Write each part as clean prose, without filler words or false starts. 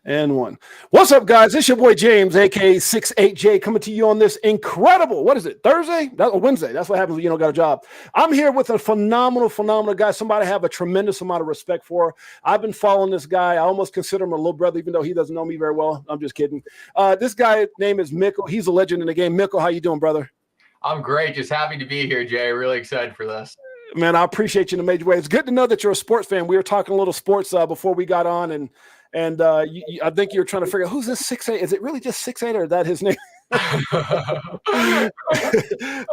And one. What's up, guys? It's your boy James, aka 68J, coming to you on this incredible, what is it, Thursday? Or Wednesday. That's what happens when you don't got a job. I'm here with a phenomenal guy, somebody I have a tremendous amount of respect for. I've been following this guy. I almost consider him a little brother, even though he doesn't know me very well. I'm just kidding. This guy name is Mickle. He's a legend in the game. Mickle, how you doing, brother? I'm great. Just happy to be here, Jay. Really excited for this. Man, I appreciate you in a major way. It's good to know that you're a sports fan. We were talking a little sports before we got on, and I think you were trying to figure out who's this 6'8". Is it really just 6'8", or is that his name?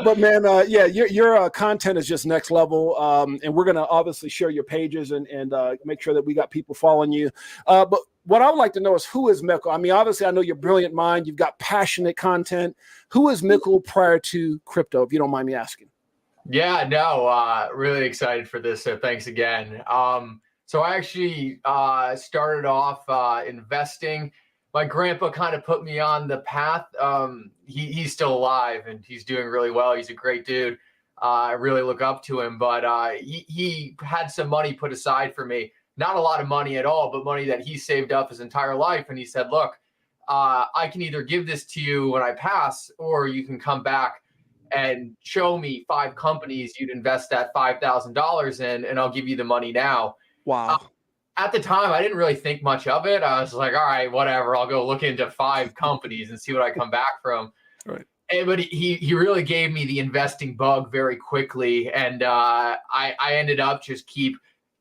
But man, yeah, your content is just next level, and we're gonna obviously share your pages and make sure that we got people following you. But what I would like to know is, who is Mickle? I mean, obviously, I know you're a brilliant mind. You've got passionate content. Who is Mickle prior to crypto, if you don't mind me asking? Yeah, no, really excited for this. So thanks again. So I actually started off investing. My grandpa kind of put me on the path. He's still alive and he's doing really well. He's a great dude. I really look up to him, but he had some money put aside for me. Not a lot of money at all, but money that he saved up his entire life. And he said, look, I can either give this to you when I pass, or you can come back and show me 5 companies you'd invest that $5,000 in, and I'll give you the money now. Wow. At the time, I didn't really think much of it. I was like, all right, whatever. I'll go look into 5 companies and see what I come back from. Right. But he really gave me the investing bug very quickly. And I ended up just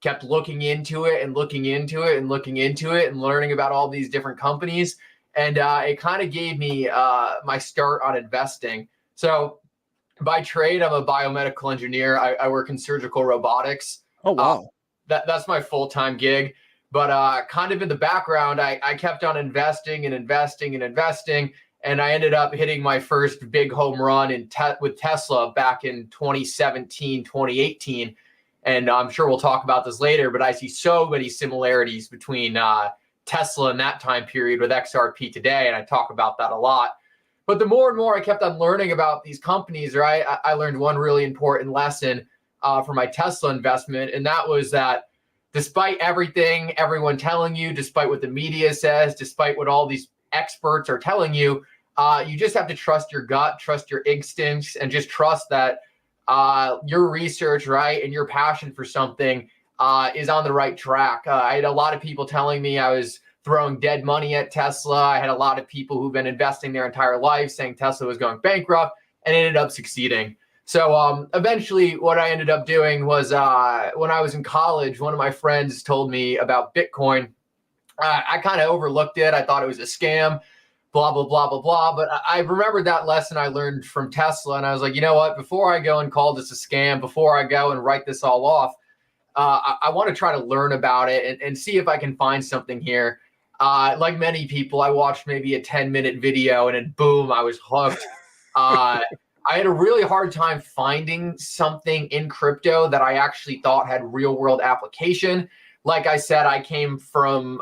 kept looking into it and looking into it and looking into it and learning about all these different companies. And it kind of gave me my start on investing. So by trade, I'm a biomedical engineer. I work in surgical robotics. Oh, wow. That's my full-time gig. But kind of in the background, I kept on investing and investing and investing. And I ended up hitting my first big home run with Tesla back in 2017, 2018. And I'm sure we'll talk about this later, but I see so many similarities between Tesla in that time period with XRP today. And I talk about that a lot. But the more and more I kept on learning about these companies, right, I learned one really important lesson for my Tesla investment. And that was that despite everything everyone telling you, despite what the media says, despite what all these experts are telling you, you just have to trust your gut, trust your instincts, and just trust that your research, right, and your passion for something is on the right track. I had a lot of people telling me I was throwing dead money at Tesla. I had a lot of people who've been investing their entire life saying Tesla was going bankrupt, and it ended up succeeding. So eventually what I ended up doing was when I was in college, one of my friends told me about Bitcoin. I kind of overlooked it. I thought it was a scam, blah, blah, blah, blah, blah. But I remembered that lesson I learned from Tesla. And I was like, you know what, before I go and call this a scam, before I go and write this all off, I want to try to learn about it and see if I can find something here. Like many people, I watched maybe a 10-minute video and then boom, I was hooked. I had a really hard time finding something in crypto that I actually thought had real world application. Like I said, I came from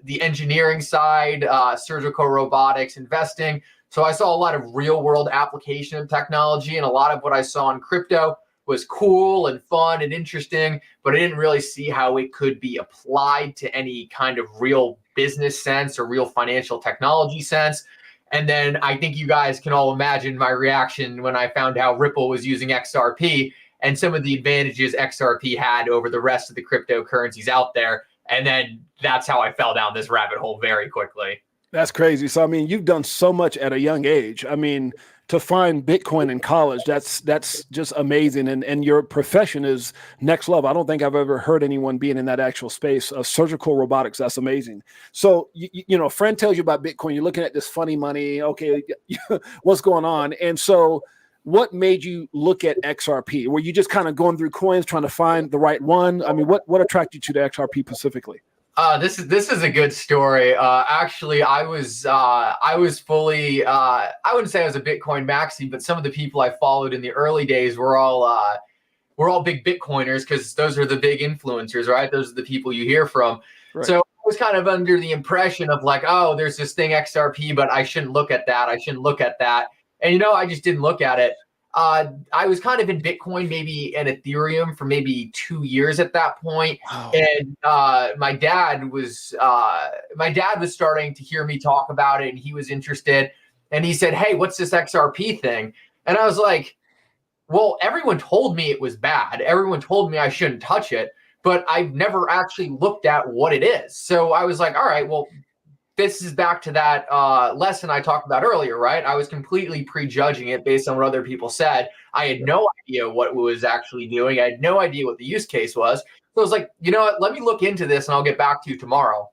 the engineering side, surgical robotics, investing. So I saw a lot of real world application of technology, and a lot of what I saw in crypto was cool and fun and interesting, but I didn't really see how it could be applied to any kind of real business sense or real financial technology sense. And then I think you guys can all imagine my reaction when I found out Ripple was using XRP and some of the advantages XRP had over the rest of the cryptocurrencies out there. And then that's how I fell down this rabbit hole very quickly. That's crazy. So, I mean, you've done so much at a young age. I mean, to find Bitcoin in college, that's just amazing. And your profession is next level. I don't think I've ever heard anyone being in that actual space of surgical robotics. That's amazing. So, you know, a friend tells you about Bitcoin, you're looking at this funny money. Okay, what's going on? And so what made you look at XRP? Were you just kind of going through coins, trying to find the right one? I mean, what attracted you to XRP specifically? This is a good story. Actually, I was fully, I wouldn't say I was a Bitcoin maxi, but some of the people I followed in the early days were all big Bitcoiners, because those are the big influencers, right? Those are the people you hear from. Right. So I was kind of under the impression of like, oh, there's this thing XRP, but I shouldn't look at that. I shouldn't look at that. And, you know, I just didn't look at it. I was kind of in Bitcoin, maybe, and Ethereum for maybe 2 years at that point. Wow. And my dad was starting to hear me talk about it, and he was interested. And he said, "Hey, what's this XRP thing?" And I was like, "Well, everyone told me it was bad. Everyone told me I shouldn't touch it, but I've never actually looked at what it is." So I was like, "All right, well." This is back to that lesson I talked about earlier, right? I was completely prejudging it based on what other people said. I had no idea what it was actually doing. I had no idea what the use case was. So I was like, you know what? Let me look into this and I'll get back to you tomorrow.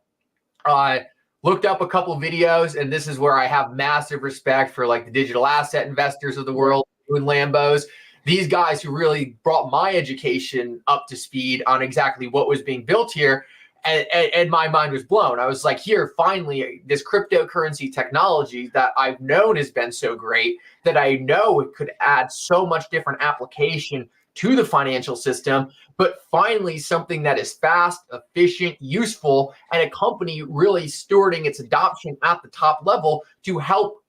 I looked up a couple of videos, and this is where I have massive respect for like the digital asset investors of the world doing Lambos. These guys who really brought my education up to speed on exactly what was being built here. And my mind was blown. I was like, here, finally, this cryptocurrency technology that I've known has been so great, that I know it could add so much different application to the financial system, but finally something that is fast, efficient, useful, and a company really stewarding its adoption at the top level to help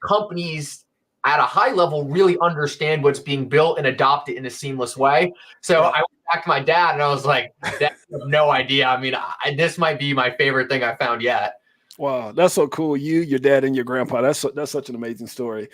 companies at a high level really understand what's being built and adopt it in a seamless way. So I went back to my dad and I was like, "Dad, I have no idea. I mean, this might be my favorite thing I found yet." Wow, that's so cool. You, your dad, and your grandpa. That's such an amazing story.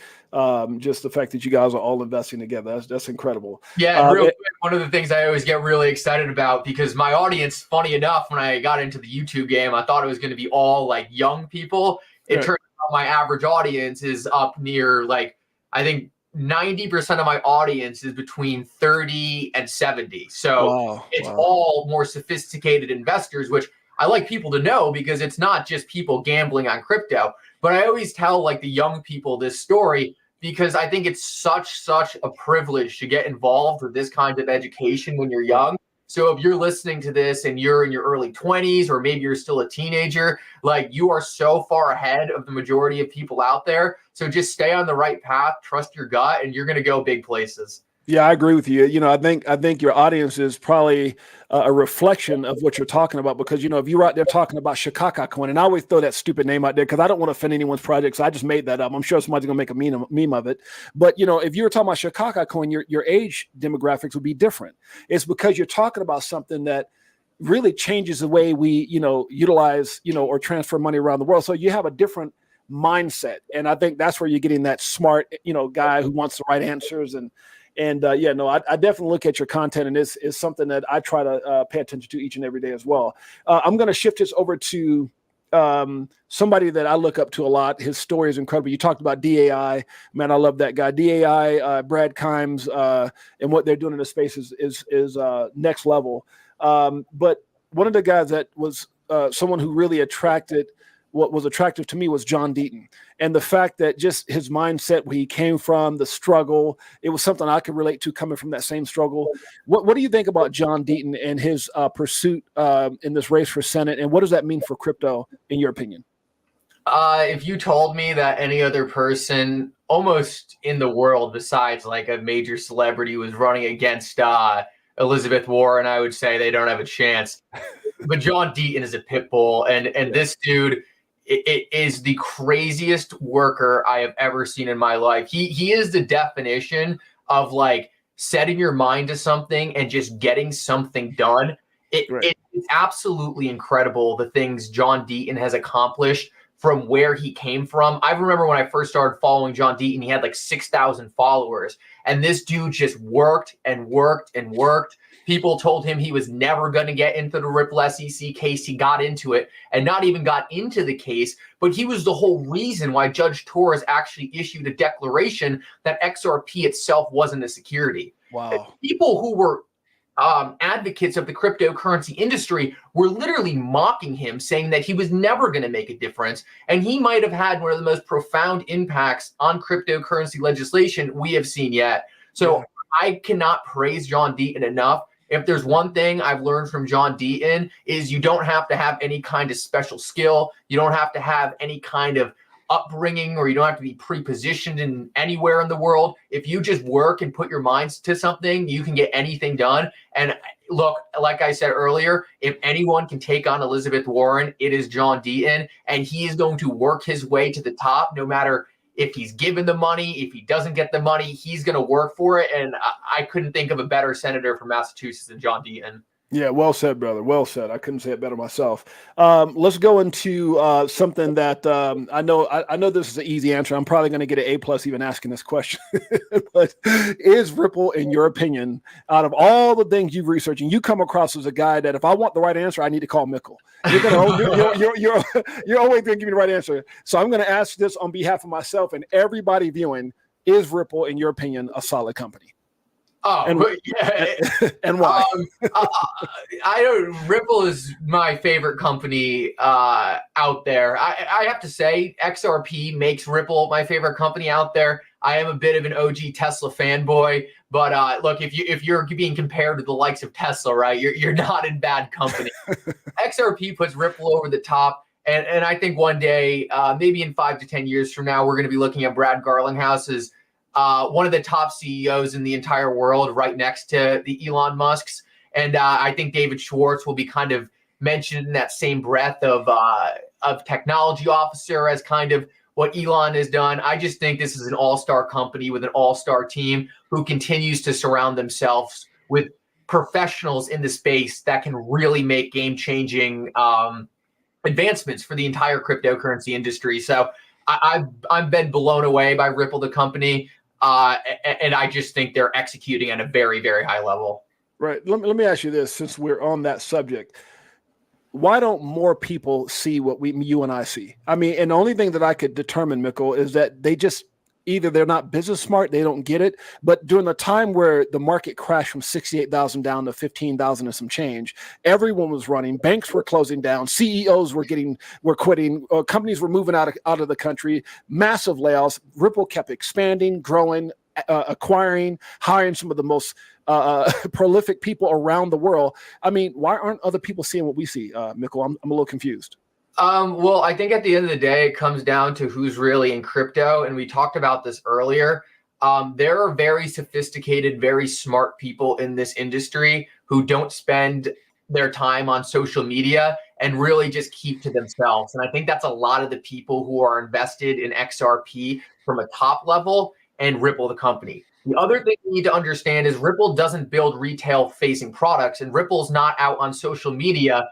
Just the fact that you guys are all investing together. That's incredible. Yeah, and real quick, one of the things I always get really excited about, because my audience, funny enough, when I got into the YouTube game, I thought it was going to be all like young people. It turns out my average audience is up near like, I think 90% of my audience is between 30 and 70. So it's all more sophisticated investors, which I like people to know, because it's not just people gambling on crypto. But I always tell like the young people this story, because I think it's such a privilege to get involved with this kind of education when you're young. So if you're listening to this and you're in your early 20s, or maybe you're still a teenager, like, you are so far ahead of the majority of people out there. So just stay on the right path, trust your gut, and you're going to go big places. Yeah, I agree with you. You know, I think your audience is probably a reflection of what you're talking about, because, you know, if you're out there talking about Shikaka coin, and I always throw that stupid name out there because I don't want to offend anyone's project, so I just made that up. I'm sure somebody's gonna make a meme of it. But, you know, if you were talking about Shikaka coin, your age demographics would be different. It's because you're talking about something that really changes the way we, you know, utilize, you know, or transfer money around the world. So you have a different mindset, and I think that's where you're getting that smart, you know, guy who wants the right answers. And yeah, no, I definitely look at your content, and it's something that I try to pay attention to each and every day as well. I'm going to shift this over to somebody that I look up to a lot. His story is incredible. You talked about DAI. Man, I love that guy. DAI, Brad Kimes, and what they're doing in the space is next level. But one of the guys that was someone who really what was attractive to me was John Deaton, and the fact that just his mindset, where he came from, the struggle, it was something I could relate to, coming from that same struggle. What do you think about John Deaton and his pursuit in this race for Senate, and what does that mean for crypto, in your opinion? If you told me that any other person almost in the world besides like a major celebrity was running against Elizabeth Warren, I would say they don't have a chance. But John Deaton is a pit bull, and this dude, it is the craziest worker I have ever seen in my life. He is the definition of like setting your mind to something and just getting something done. It's absolutely incredible, the things John Deaton has accomplished from where he came from. I remember when I first started following John Deaton, he had like 6,000 followers, and this dude just worked and worked and worked. People told him he was never going to get into the Ripple SEC case. He got into it, and not even got into the case, but he was the whole reason why Judge Torres actually issued a declaration that XRP itself wasn't a security. Wow. People who were advocates of the cryptocurrency industry were literally mocking him, saying that he was never going to make a difference, and he might have had one of the most profound impacts on cryptocurrency legislation we have seen yet. So I cannot praise John Deaton enough. If there's one thing I've learned from John Deaton, is you don't have to have any kind of special skill. You don't have to have any kind of upbringing, or you don't have to be pre-positioned in anywhere in the world. If you just work and put your minds to something, you can get anything done. And look, like I said earlier, if anyone can take on Elizabeth Warren, it is John Deaton, and he is going to work his way to the top, no matter if he's given the money, if he doesn't get the money, he's going to work for it. And I couldn't think of a better senator from Massachusetts than John Deaton. Yeah, well said, brother. Well said. I couldn't say it better myself. Let's go into something that I know this is an easy answer. I'm probably going to get an A+ even asking this question. But is Ripple, in your opinion, out of all the things you've researched, and you come across as a guy that if I want the right answer, I need to call Mickle. You're always going to give me the right answer. So I'm going to ask this on behalf of myself and everybody viewing. Is Ripple, in your opinion, a solid company? Oh, and why? Ripple is my favorite company out there. I have to say, XRP makes Ripple my favorite company out there. I am a bit of an OG Tesla fanboy, but look, if you're being compared to the likes of Tesla, right, you're not in bad company. XRP puts Ripple over the top. And I think one day, maybe in 5 to 10 years from now, we're going to be looking at Brad Garlinghouse's one of the top CEOs in the entire world, right next to the Elon Musks. And I think David Schwartz will be kind of mentioned in that same breath of technology officer as kind of what Elon has done. I just think this is an all-star company with an all-star team who continues to surround themselves with professionals in the space that can really make game-changing advancements for the entire cryptocurrency industry. So I've been blown away by Ripple, the company. And I just think they're executing at a very, very high level. Right. Let me ask you this, since we're on that subject. Why don't more people see what you and I see? I mean, and the only thing that I could determine, Mickle, is that they just either they're not business smart, they don't get it. But during the time where the market crashed from 68,000 down to 15,000 and some change, everyone was running. Banks were closing down. CEOs were quitting. Companies were moving out of the country. Massive layoffs. Ripple kept expanding, growing, acquiring, hiring some of the most prolific people around the world. I mean, why aren't other people seeing what we see, Mickle? I'm a little confused. Well, I think at the end of the day, it comes down to who's really in crypto. And we talked about this earlier. There are very sophisticated, very smart people in this industry who don't spend their time on social media and really just keep to themselves. And I think that's a lot of the people who are invested in XRP from a top level and Ripple, the company. The other thing you need to understand is Ripple doesn't build retail facing products, and Ripple's not out on social media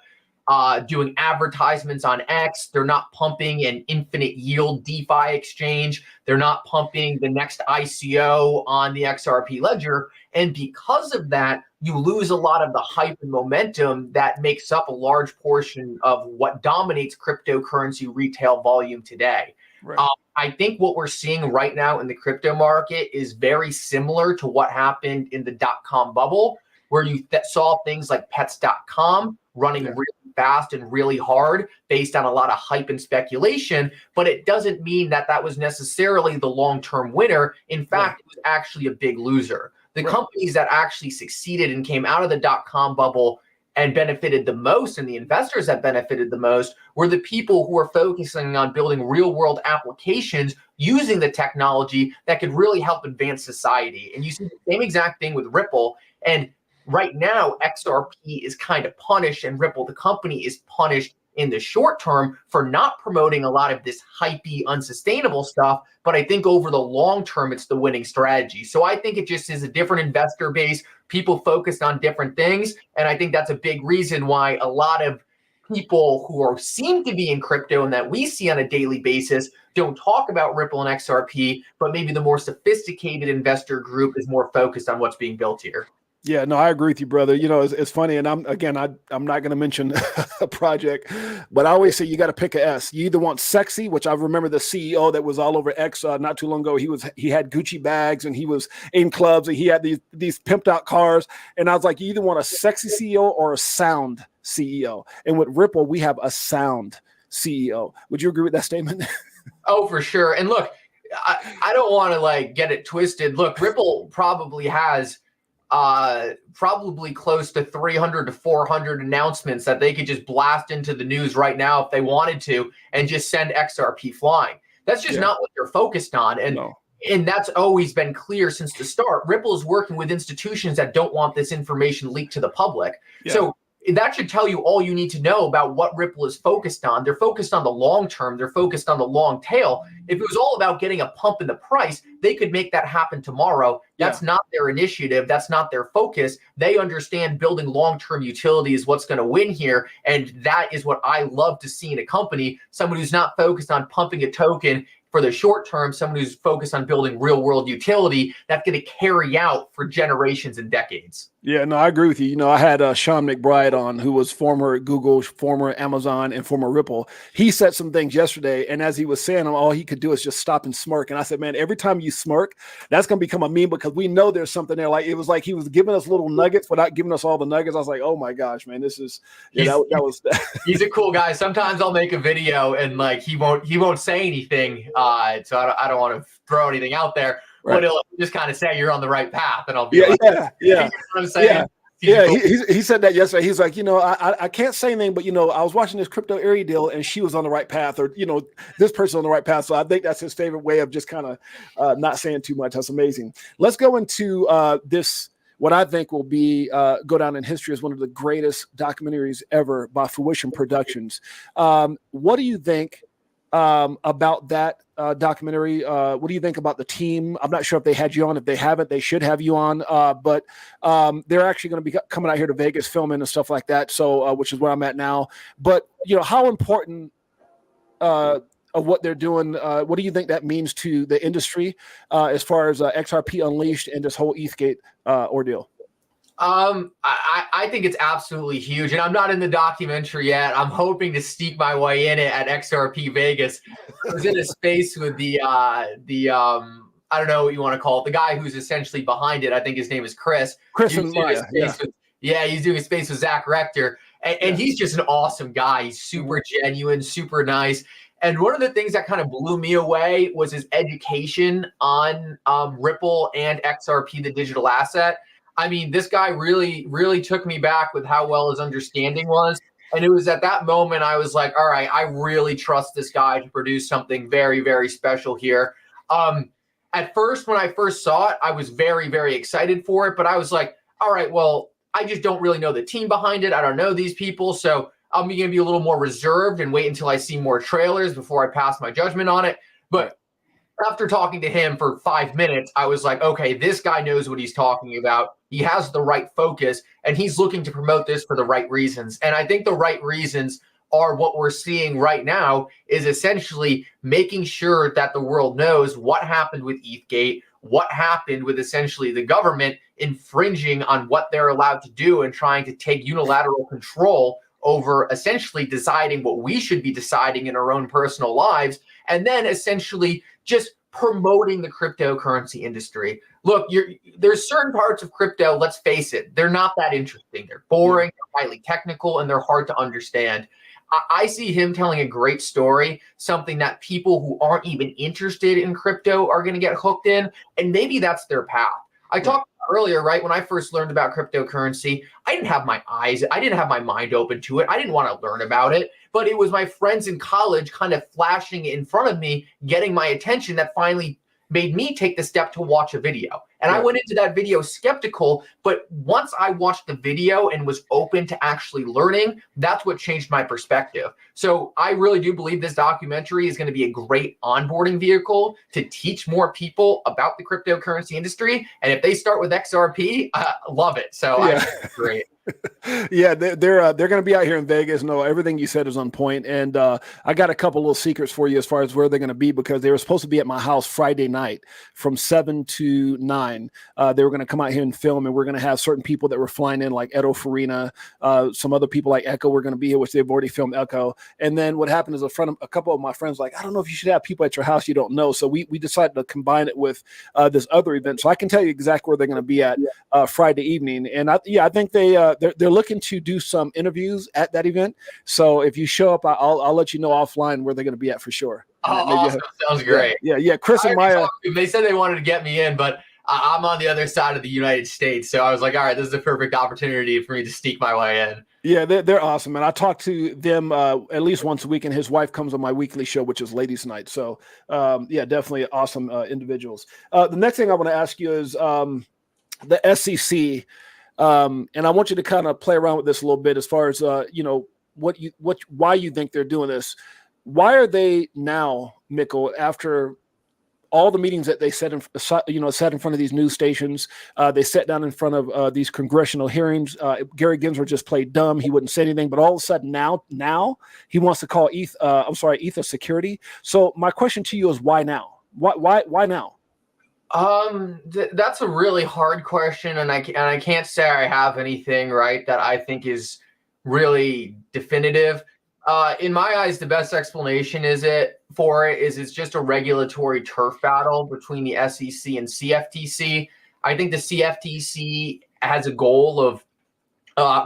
doing advertisements on X. They're not pumping an infinite yield DeFi exchange. They're not pumping the next ICO on the XRP ledger. And because of that, you lose a lot of the hype and momentum that makes up a large portion of what dominates cryptocurrency retail volume today. Right. I think what we're seeing right now in the crypto market is very similar to what happened in the dot-com bubble, where you saw things like pets.com running really fast and really hard based on a lot of hype and speculation, but it doesn't mean that that was necessarily the long-term winner. In fact, it was actually a big loser. The companies that actually succeeded and came out of the dot-com bubble and benefited the most, and the investors that benefited the most, were the people who were focusing on building real-world applications using the technology that could really help advance society. And you see the same exact thing with Ripple. And right now, XRP is kind of punished, and Ripple, the company, is punished in the short term for not promoting a lot of this hypey, unsustainable stuff. But I think over the long term, it's the winning strategy. So I think it just is a different investor base, people focused on different things. And I think that's a big reason why a lot of people who seem to be in crypto and that we see on a daily basis don't talk about Ripple and XRP, but maybe the more sophisticated investor group is more focused on what's being built here. Yeah, no, I agree with you, brother. You know, it's funny, and I'm not going to mention a project, but I always say you got to pick a S. You either want sexy, which I remember the CEO that was all over X not too long ago. He had Gucci bags and he was in clubs and he had these pimped out cars. And I was like, you either want a sexy CEO or a sound CEO. And with Ripple, we have a sound CEO. Would you agree with that statement? Oh, for sure. And look, I don't want to get it twisted. Look, Ripple probably has probably close to 300 to 400 announcements that they could just blast into the news right now if they wanted to and just send XRP flying. That's just not what they're focused on. And that's always been clear since the start. Ripple is working with institutions that don't want this information leaked to the public. So that should tell you all you need to know about what Ripple is focused on. They're focused on the long term. They're focused on the long tail. If it was all about getting a pump in the price, they could make that happen tomorrow. That's not their initiative. That's not their focus. They understand building long-term utility is what's going to win here. And that is what I love to see in a company, someone who's not focused on pumping a token for the short term, someone who's focused on building real world utility that's going to carry out for generations and decades. Yeah, no, I agree with you. You know, I had Sean McBride on, who was former Google, former Amazon, and former Ripple. He said some things yesterday, and as he was saying them, all he could do is just stop and smirk. And I said, man, every time you smirk, that's going to become a meme, because we know there's something there. Like, it was like he was giving us little nuggets without giving us all the nuggets. I was like, oh my gosh, man, this is that was. He's a cool guy. Sometimes I'll make a video and like he won't say anything, so I don't want to throw anything out there. Right. But he'll just kind of say you're on the right path, and I'll be like, yeah. You know what I'm saying? Yeah, he said that yesterday. He's like, you know, I can't say anything, but, you know, I was watching this crypto area deal and she was on the right path, or, you know, this person on the right path. So I think that's his favorite way of just kind of not saying too much. That's amazing. Let's go into this, what I think will be go down in history as one of the greatest documentaries ever by Fruition Productions. What do you think about that documentary? What do you think about the team? I'm not sure if they had you on. If they haven't, they should have you on. But they're actually going to be coming out here to Vegas filming and stuff like that. So, which is where I'm at now. But, you know, how important of what they're doing, what do you think that means to the industry as far as XRP Unleashed and this whole ETHGate ordeal? I think it's absolutely huge, and I'm not in the documentary yet. I'm hoping to sneak my way in it at XRP Vegas. I was in a space with the I don't know what you want to call it, the guy who's essentially behind it. I think his name is Chris. And Maya. He's doing a space with Zach Rector, and he's just an awesome guy. He's super genuine, super nice. And one of the things that kind of blew me away was his education on Ripple and XRP, the digital asset. I mean, this guy really, really took me back with how well his understanding was. And it was at that moment I was like, all right, I really trust this guy to produce something very, very special here. At first, when I first saw it, I was very, very excited for it. But I was like, all right, well, I just don't really know the team behind it. I don't know these people. So I'm going to be a little more reserved and wait until I see more trailers before I pass my judgment on it. But after talking to him for 5 minutes, I was like, okay, this guy knows what he's talking about. He has the right focus, and he's looking to promote this for the right reasons. And I think the right reasons are what we're seeing right now is essentially making sure that the world knows what happened with ETHGate, what happened with essentially the government infringing on what they're allowed to do and trying to take unilateral control over essentially deciding what we should be deciding in our own personal lives, and then essentially just promoting the cryptocurrency industry. Look, there's certain parts of crypto, let's face it, they're not that interesting. They're boring, they're highly technical, and they're hard to understand. I see him telling a great story, something that people who aren't even interested in crypto are going to get hooked in, and maybe that's their path. I talked earlier, right, when I first learned about cryptocurrency, I didn't have my mind open to it. I didn't want to learn about it, but it was my friends in college kind of flashing in front of me, getting my attention, that finally made me take the step to watch a video. And I went into that video skeptical, but once I watched the video and was open to actually learning, that's what changed my perspective. So I really do believe this documentary is going to be a great onboarding vehicle to teach more people about the cryptocurrency industry. And if they start with XRP, love it. So I think it's great. Yeah, they're going to be out here in Vegas. No, everything you said is on point. And I got a couple little secrets for you as far as where they're going to be, because they were supposed to be at my house Friday night from 7 to 9. They were going to come out here and film, and we're going to have certain people that were flying in, like Edo Farina, some other people like Echo were going to be here, which they've already filmed Echo. And then what happened is a couple of my friends like, I don't know if you should have people at your house you don't know. So we decided to combine it with this other event. So I can tell you exactly where they're going to be at Friday evening. And I think they're looking to do some interviews at that event. So if you show up, I'll let you know offline where they're going to be at for sure. Oh, awesome. Sounds great. Yeah. Chris and Maya. They said they wanted to get me in, but I'm on the other side of the United States. So I was like, all right, this is the perfect opportunity for me to sneak my way in. Yeah, they're awesome. And I talk to them at least once a week, and his wife comes on my weekly show, which is Ladies Night. So definitely awesome individuals. The next thing I want to ask you is the SEC. And I want you to kind of play around with this a little bit as far as, why you think they're doing this. Why are they now, Mickle, after all the meetings that they sat in front of these news stations, they sat down in front of these congressional hearings. Gary Gensler just played dumb; he wouldn't say anything. But all of a sudden, now he wants to call ETH a security. So my question to you is, why now? Why now? That's a really hard question, and I can't say I have anything right that I think is really definitive. In my eyes, the best explanation is it's just a regulatory turf battle between the SEC and CFTC. I think the CFTC has a goal of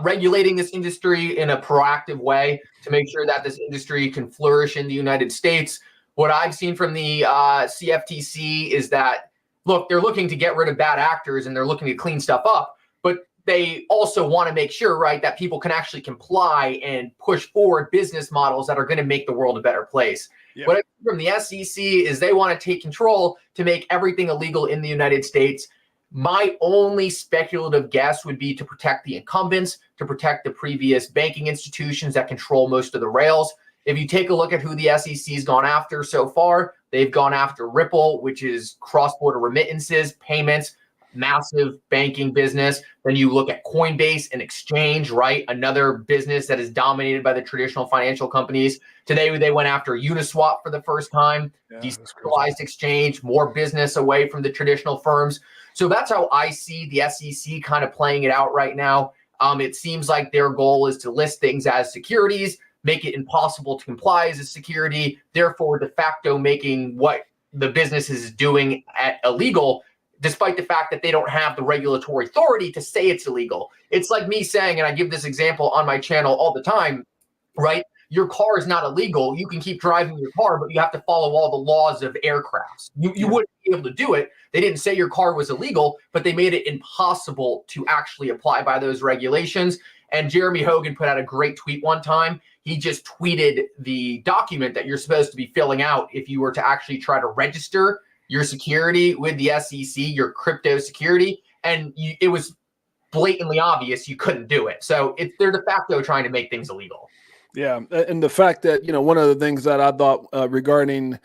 regulating this industry in a proactive way to make sure that this industry can flourish in the United States. What I've seen from the CFTC is that, look, they're looking to get rid of bad actors and they're looking to clean stuff up, but they also want to make sure, right, that people can actually comply and push forward business models that are going to make the world a better place. Yeah. What I see from the SEC is they want to take control to make everything illegal in the United States. My only speculative guess would be to protect the incumbents, to protect the previous banking institutions that control most of the rails. If you take a look at who the SEC's gone after so far, they've gone after Ripple, which is cross-border remittances, payments, massive banking business. Then you look at Coinbase, an exchange, right? Another business that is dominated by the traditional financial companies. Today, they went after Uniswap for the first time, decentralized exchange, more business away from the traditional firms. So that's how I see the SEC kind of playing it out right now. It seems like their goal is to list things as securities, make it impossible to comply as a security, therefore de facto making what the business is doing illegal, despite the fact that they don't have the regulatory authority to say it's illegal. It's like me saying, and I give this example on my channel all the time, right? Your car is not illegal. You can keep driving your car, but you have to follow all the laws of aircrafts. You wouldn't be able to do it. They didn't say your car was illegal, but they made it impossible to actually apply by those regulations. And Jeremy Hogan put out a great tweet one time. He just tweeted the document that you're supposed to be filling out if you were to actually try to register your security with the SEC, your crypto security, and it was blatantly obvious you couldn't do it. So they're de facto trying to make things illegal. Yeah, and the fact that, one of the things that I thought regarding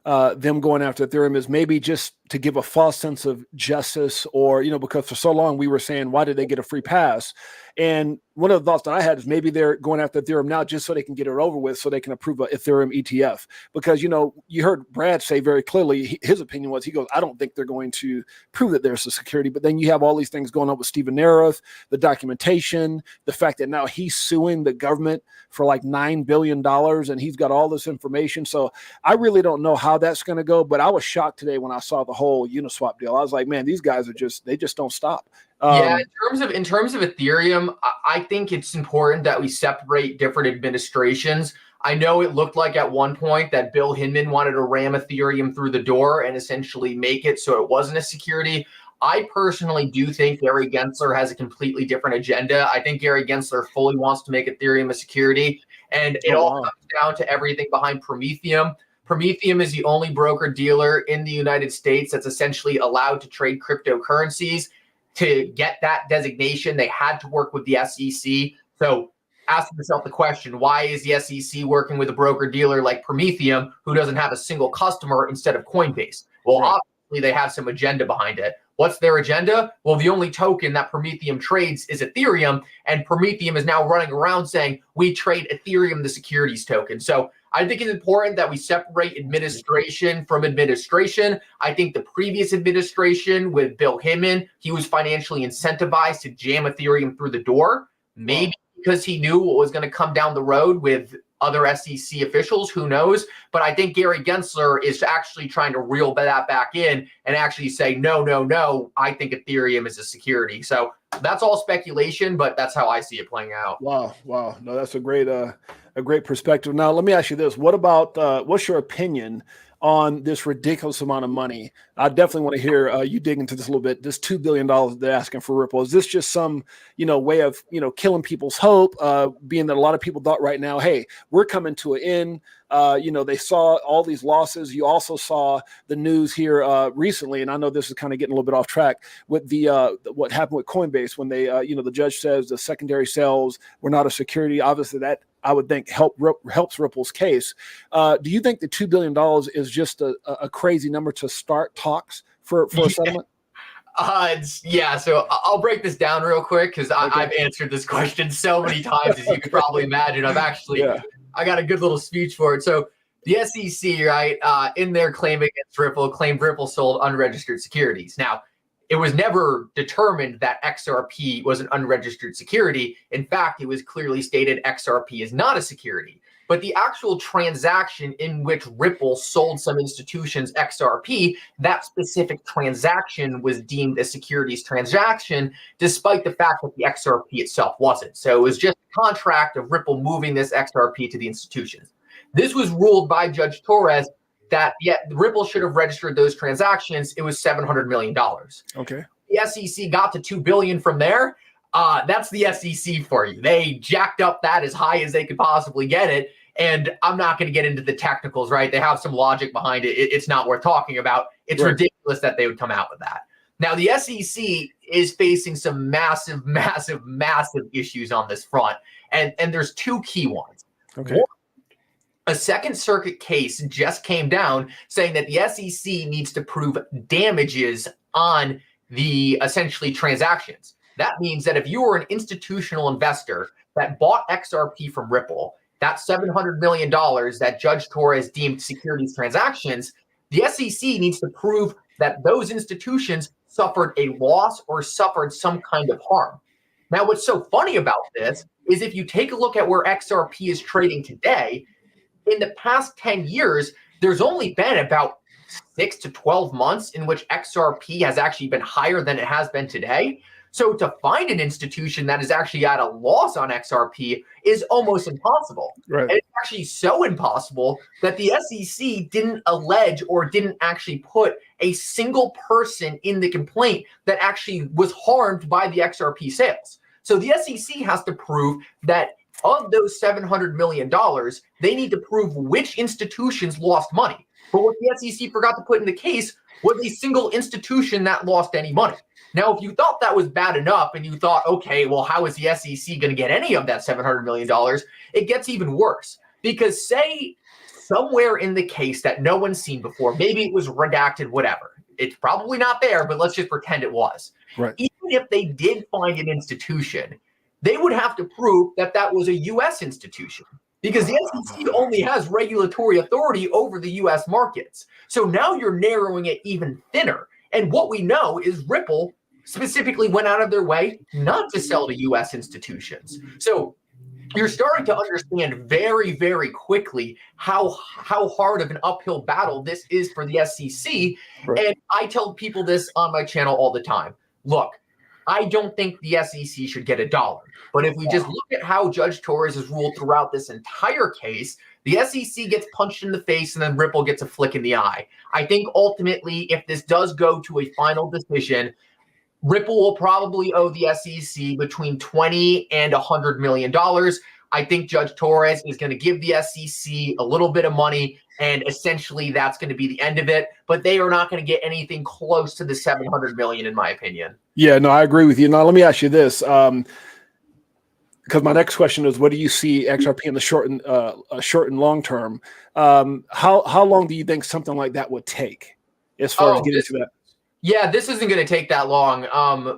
them going after Ethereum is maybe just to give a false sense of justice, or, because for so long we were saying, why did they get a free pass? And one of the thoughts that I had is maybe they're going after Ethereum now just so they can get it over with, so they can approve an Ethereum ETF. Because, you heard Brad say very clearly, his opinion was, he goes, I don't think they're going to prove that there's a security. But then you have all these things going on with Stephen Nareth, the documentation, the fact that now he's suing the government for like $9 billion and he's got all this information. So I really don't know how that's going to go. But I was shocked today when I saw the whole Uniswap deal. I was like, man, these guys they just don't stop. Yeah, in terms of Ethereum, I think it's important that we separate different administrations. I know it looked like at one point that Bill Hinman wanted to ram Ethereum through the door and essentially make it so it wasn't a security. I personally do think Gary Gensler has a completely different agenda. I think Gary Gensler fully wants to make Ethereum a security, and it all comes down to everything behind Prometheum. Prometheum is the only broker-dealer in the United States that's essentially allowed to trade cryptocurrencies. To get that designation, they had to work with the SEC. So ask yourself the question, why is the SEC working with a broker-dealer like Prometheum, who doesn't have a single customer, instead of Coinbase? Well, obviously, they have some agenda behind it. What's their agenda? Well, the only token that Prometheum trades is Ethereum, and Prometheum is now running around saying, we trade Ethereum, the securities token. So I think it's important that we separate administration from administration. I think the previous administration with Bill Hinman, he was financially incentivized to jam Ethereum through the door, maybe because he knew what was going to come down the road with other SEC officials, who knows? But I think Gary Gensler is actually trying to reel that back in and actually say, no, I think Ethereum is a security. So that's all speculation, but that's how I see it playing out. Wow. No, that's a great perspective. Now, let me ask you this. What about, what's your opinion on this ridiculous amount of money? I definitely want to hear you dig into this a little bit. This $2 billion they're asking for Ripple. Is this just some, way of, killing people's hope, being that a lot of people thought right now, hey, we're coming to an end. They saw all these losses. You also saw the news here recently, and I know this is kind of getting a little bit off track with the what happened with Coinbase when they, the judge says the secondary sales were not a security. Obviously, that I would think helps Ripple's case. Do you think the $2 billion is just a crazy number to start talks for a settlement? So I'll break this down real quick because I've answered this question so many times, as you could probably imagine. I got a good little speech for it. So the SEC, right, in their claim against Ripple, claimed Ripple sold unregistered securities. Now, it was never determined that XRP was an unregistered security. In fact, it was clearly stated XRP is not a security. But the actual transaction in which Ripple sold some institutions XRP, that specific transaction was deemed a securities transaction, despite the fact that the XRP itself wasn't. So it was just a contract of Ripple moving this XRP to the institutions. This was ruled by Judge Torres that, Ripple should have registered those transactions. It was $700 million. Okay. The SEC got to $2 billion from there. That's the SEC for you. They jacked up that as high as they could possibly get it. And I'm not going to get into the technicals, right? They have some logic behind it. It's not worth talking about. It's ridiculous that they would come out with that. Now, the SEC is facing some massive, massive, massive issues on this front. And there's two key ones. Okay. One, a Second Circuit case just came down saying that the SEC needs to prove damages on the essentially transactions. That means that if you were an institutional investor that bought XRP from Ripple, that $700 million that Judge Torres deemed securities transactions, the SEC needs to prove that those institutions suffered a loss or suffered some kind of harm. Now, what's so funny about this is if you take a look at where XRP is trading today, in the past 10 years, there's only been about 6 to 12 months in which XRP has actually been higher than it has been today. So to find an institution that is actually at a loss on XRP is almost impossible. Right. And it's actually so impossible that the SEC didn't allege or didn't actually put a single person in the complaint that actually was harmed by the XRP sales. So the SEC has to prove that of those $700 million, they need to prove which institutions lost money. But what the SEC forgot to put in the case was a single institution that lost any money. Now, if you thought that was bad enough and you thought, okay, well, how is the SEC going to get any of that $700 million? It gets even worse because say somewhere in the case that no one's seen before, maybe it was redacted, whatever. It's probably not there, but let's just pretend it was. Right. Even if they did find an institution, they would have to prove that that was a U.S. institution because the SEC only has regulatory authority over the U.S. markets. So now you're narrowing it even thinner. And what we know is Ripple specifically went out of their way not to sell to U.S. institutions. So you're starting to understand very, very quickly how hard of an uphill battle this is for the SEC. Right. And I tell people this on my channel all the time. Look, I don't think the SEC should get $1. But if we just look at how Judge Torres has ruled throughout this entire case, the SEC gets punched in the face and then Ripple gets a flick in the eye. I think ultimately, if this does go to a final decision, Ripple will probably owe the SEC between $20 and $100 million. I think Judge Torres is going to give the SEC a little bit of money, and essentially that's going to be the end of it. But they are not going to get anything close to the $700 million, in my opinion. Yeah, no, I agree with you. Now, let me ask you this. Because my next question is, what do you see XRP in the short and long term? How long do you think something like that would take as far as getting to that? Yeah, this isn't going to take that long.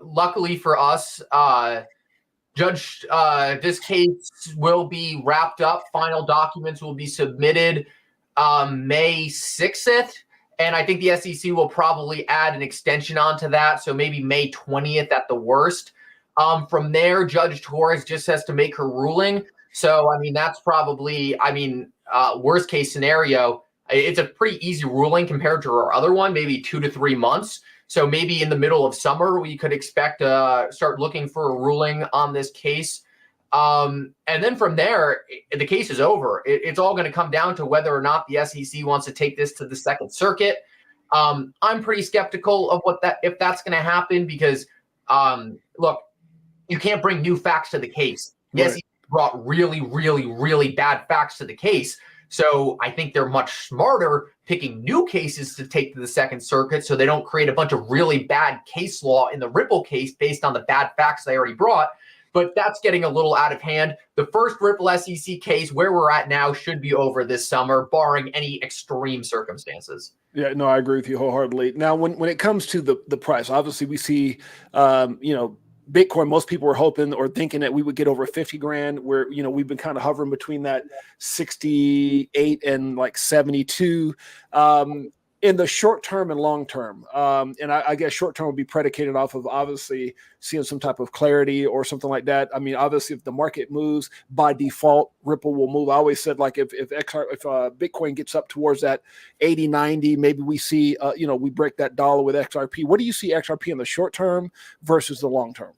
Luckily for us, this case will be wrapped up. Final documents will be submitted May 6th. And I think the SEC will probably add an extension onto that. So maybe May 20th at the worst. From there, Judge Torres just has to make her ruling. So, I mean, that's probably, worst case scenario. It's a pretty easy ruling compared to our other one, maybe 2 to 3 months. So maybe in the middle of summer, we could expect to start looking for a ruling on this case. And then from there, the case is over. It's all going to come down to whether or not the SEC wants to take this to the Second Circuit. I'm pretty skeptical of if that's going to happen because, look, you can't bring new facts to the case. The SEC brought really, really, really bad facts to the case. So I think they're much smarter picking new cases to take to the Second Circuit so they don't create a bunch of really bad case law in the Ripple case based on the bad facts they already brought. But that's getting a little out of hand. The first Ripple SEC case, where we're at now, should be over this summer, barring any extreme circumstances. Yeah, no, I agree with you wholeheartedly. Now, when it comes to the price, obviously we see, Bitcoin, most people were hoping or thinking that we would get over 50 grand, where, we've been kind of hovering between that 68 and like 72. In the short term and long term. And I guess short term would be predicated off of obviously seeing some type of clarity or something like that. I mean, obviously, if the market moves by default, Ripple will move. I always said, like, if Bitcoin gets up towards that 80, 90, maybe we see, we break that dollar with XRP. What do you see XRP in the short term versus the long term?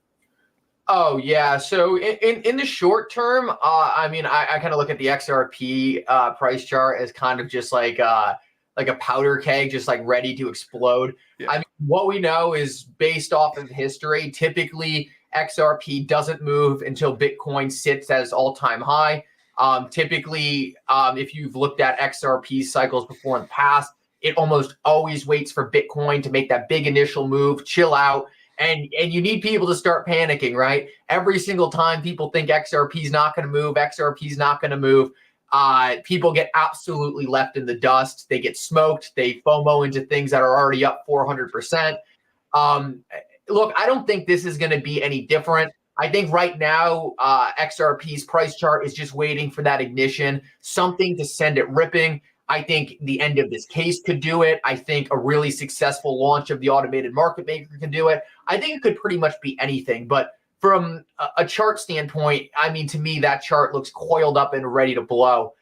Oh, yeah. So in the short term, I kind of look at the XRP price chart as kind of just like a powder keg, just like ready to explode. Yeah. I mean, what we know is based off of history, typically XRP doesn't move until Bitcoin sits at its all-time high. Typically, if you've looked at XRP cycles before in the past, it almost always waits for Bitcoin to make that big initial move, chill out, and you need people to start panicking, right? Every single time people think XRP is not going to move, XRP is not going to move, people get absolutely left in the dust. They get smoked. They FOMO into things that are already up 400%. Look, I don't think this is going to be any different. I think right now, XRP's price chart is just waiting for that ignition, something to send it ripping. I think the end of this case could do it. I think a really successful launch of the automated market maker can do it. I think it could pretty much be anything. But from a chart standpoint, I mean, to me, that chart looks coiled up and ready to blow.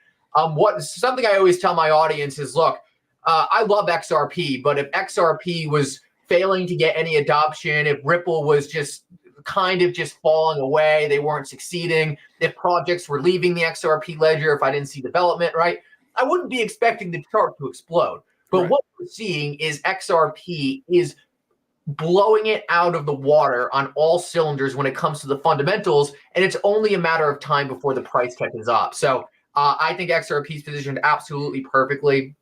Something I always tell my audience is, look, I love XRP, but if XRP was failing to get any adoption, if Ripple was just kind of just falling away, they weren't succeeding, if projects were leaving the XRP ledger, if I didn't see development, right, I wouldn't be expecting the chart to explode. But right. What we're seeing is XRP is blowing it out of the water on all cylinders when it comes to the fundamentals, and it's only a matter of time before the price catches up. So I think XRP is positioned absolutely perfectly.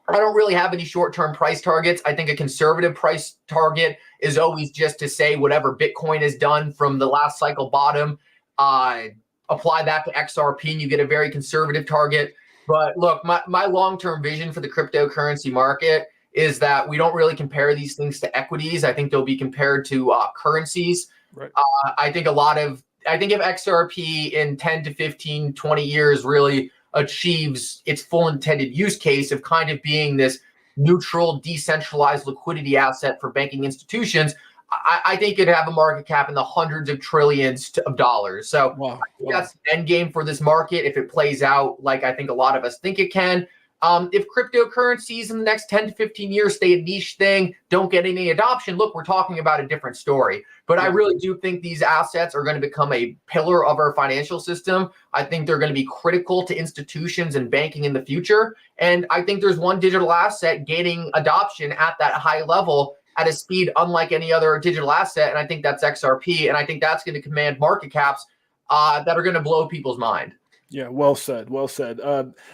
I don't really have any short-term price targets. I think a conservative price target is always just to say whatever Bitcoin has done from the last cycle bottom, apply that to XRP, and you get a very conservative target. But look, my long-term vision for the cryptocurrency market is that we don't really compare these things to equities. I think they'll be compared to currencies. Right. I think if XRP in 10 to 15, 20 years really achieves its full intended use case of kind of being this neutral, decentralized liquidity asset for banking institutions, I think it'd have a market cap in the hundreds of trillions of dollars. So I think that's the end game for this market if it plays out like I think a lot of us think it can. If cryptocurrencies in the next 10 to 15 years stay a niche thing, don't get any adoption, look, we're talking about a different story. But I really do think these assets are going to become a pillar of our financial system. I think they're going to be critical to institutions and banking in the future. And I think there's one digital asset gaining adoption at that high level at a speed unlike any other digital asset. And I think that's XRP. And I think that's going to command market caps that are going to blow people's mind. Yeah, well said. Well said.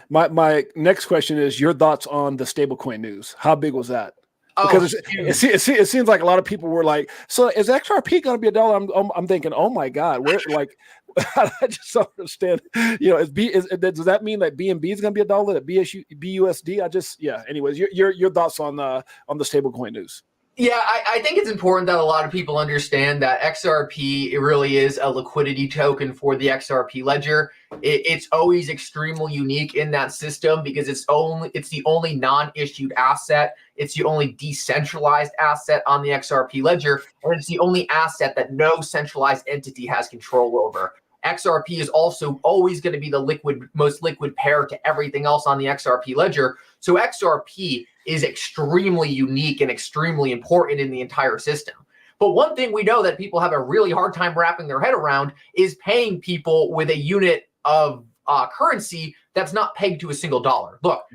My next question is your thoughts on the stablecoin news. How big was that? Because it seems like a lot of people were like, "So is XRP going to be $1?" I'm thinking, "Oh my God, where?" Like, I just don't understand. Does that mean that BNB is going to be $1? That BUSD? Anyways, your thoughts on the stablecoin news. Yeah, I think it's important that a lot of people understand that XRP, it really is a liquidity token for the XRP ledger. It's always extremely unique in that system because it's the only non-issued asset. It's the only decentralized asset on the XRP ledger, and it's the only asset that no centralized entity has control over. XRP is also always going to be the most liquid pair to everything else on the XRP ledger. So XRP is extremely unique and extremely important in the entire system. But one thing we know that people have a really hard time wrapping their head around is paying people with a unit of currency that's not pegged to a single dollar. Look,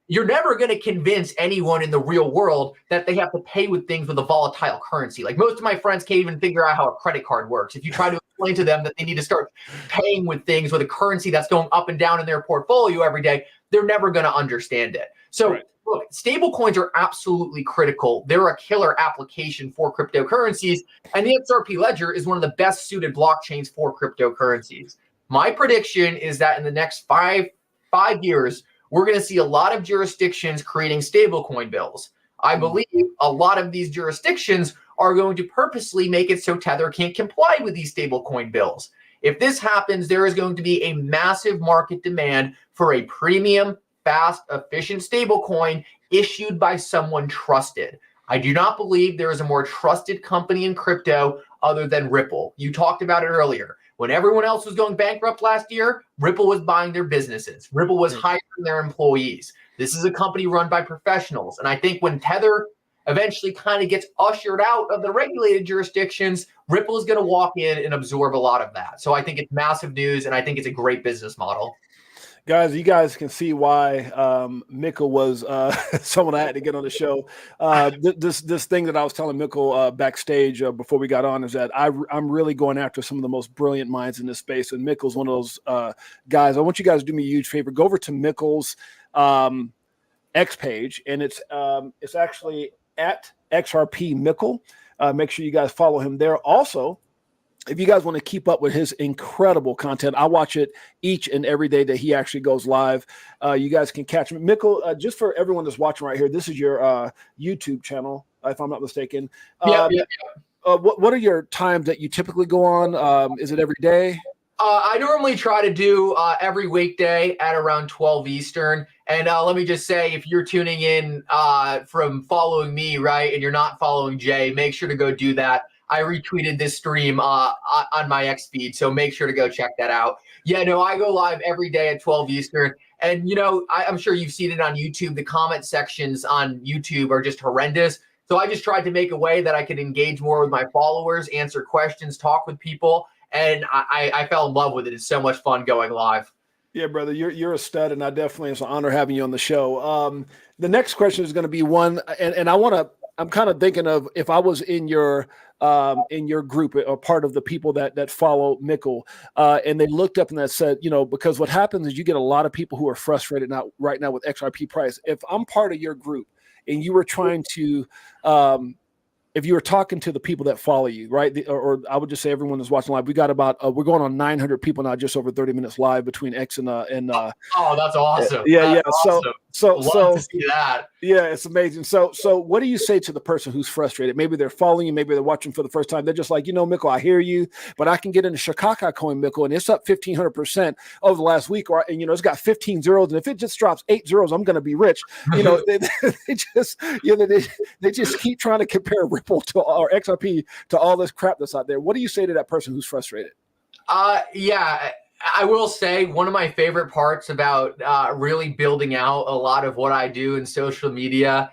you're never going to convince anyone in the real world that they have to pay with things with a volatile currency. Like most of my friends can't even figure out how a credit card works. If you try to explain to them that they need to start paying with things with a currency that's going up and down in their portfolio every day, they're never going to understand it. So Right. look, stable coins are absolutely critical. They're a killer application for cryptocurrencies, and the XRP ledger is one of the best suited blockchains for cryptocurrencies. My prediction is that in the next five years, we're going to see a lot of jurisdictions creating stablecoin bills. I believe a lot of these jurisdictions are going to purposely make it so Tether can't comply with these stablecoin bills. If this happens, there is going to be a massive market demand for a premium, fast, efficient stablecoin issued by someone trusted. I do not believe there is a more trusted company in crypto other than Ripple. You talked about it earlier. When everyone else was going bankrupt last year, Ripple was buying their businesses. Ripple was hiring their employees. This is a company run by professionals. And I think when Tether eventually kind of gets ushered out of the regulated jurisdictions, Ripple is going to walk in and absorb a lot of that. So I think it's massive news, and I think it's a great business model. Guys, you guys can see why Mickle was someone I had to get on the show. This thing that I was telling Mickle backstage before we got on is that I'm really going after some of the most brilliant minds in this space, and Mickle's one of those guys. I want you guys to do me a huge favor. Go over to Mickle's X page, and it's actually at XRP Mickle. Make sure you guys follow him there. Also, if you guys want to keep up with his incredible content, I watch it each and every day that he actually goes live. You guys can catch him. Mickle, just for everyone that's watching right here, this is your YouTube channel, if I'm not mistaken. What are your times that you typically go on? Is it every day? I normally try to do every weekday at around 12 Eastern. And let me just say, if you're tuning in from following me, right, and you're not following Jay, make sure to go do that. I retweeted this stream on my X feed, so make sure to go check that out. Yeah, no, I go live every day at 12 Eastern. And, you know, I'm sure you've seen it on YouTube. The comment sections on YouTube are just horrendous. So I just tried to make a way that I could engage more with my followers, answer questions, talk with people. And I fell in love with it. It's so much fun going live. Yeah, brother, you're a stud, and I definitely it's an honor having you on the show. The next question is going to be one, and I'm kind of thinking of if I was in your group or part of the people that follow Mickle, and they looked up and that said, you know, because what happens is you get a lot of people who are frustrated right now with XRP price. If I'm part of your group and you were trying to if you were talking to the people that follow you, right? Or I would just say everyone that's watching live, we got about, we're going on 900 people now, just over 30 minutes live between X and oh, that's awesome. Yeah. That's awesome. So love to see that. Yeah, it's amazing. So what do you say to the person who's frustrated? Maybe they're following you, maybe they're watching for the first time. They're just like, you know, Mickle, I hear you, but I can get into Chicago coin, Mickle, and it's up 1,500% over the last week, and you know, it's got 15 zeros, and if it just drops 8 zeros, I'm going to be rich. You know, they just keep trying to compare Ripple to or XRP to all this crap that's out there. What do you say to that person who's frustrated? Yeah. I will say one of my favorite parts about really building out a lot of what I do in social media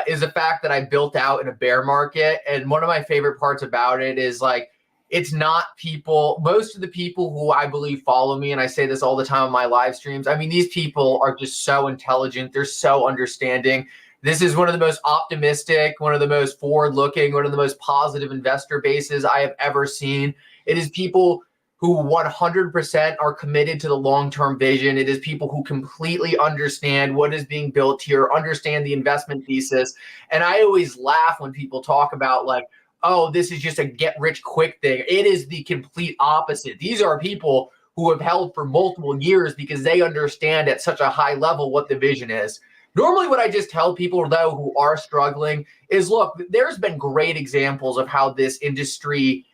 is the fact that I built out in a bear market. And one of my favorite parts about it is like, it's not people, most of the people who I believe follow me, and I say this all the time on my live streams. I mean, these people are just so intelligent. They're so understanding. This is one of the most optimistic, one of the most forward-looking, one of the most positive investor bases I have ever seen. It is people who 100% are committed to the long-term vision. It is people who completely understand what is being built here, understand the investment thesis. And I always laugh when people talk about like, oh, this is just a get-rich-quick thing. It is the complete opposite. These are people who have held for multiple years because they understand at such a high level what the vision is. Normally what I just tell people, though, who are struggling is, look, there's been great examples of how this industry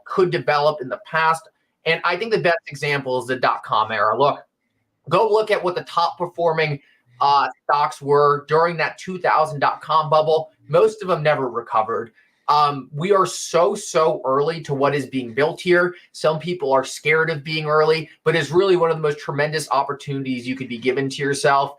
could develop in the past. And I think the best example is the dot-com era. Look, go look at what the top performing stocks were during that 2000 dot-com bubble. Most of them never recovered. We are so early to what is being built here. Some people are scared of being early, but it's really one of the most tremendous opportunities you could be given to yourself.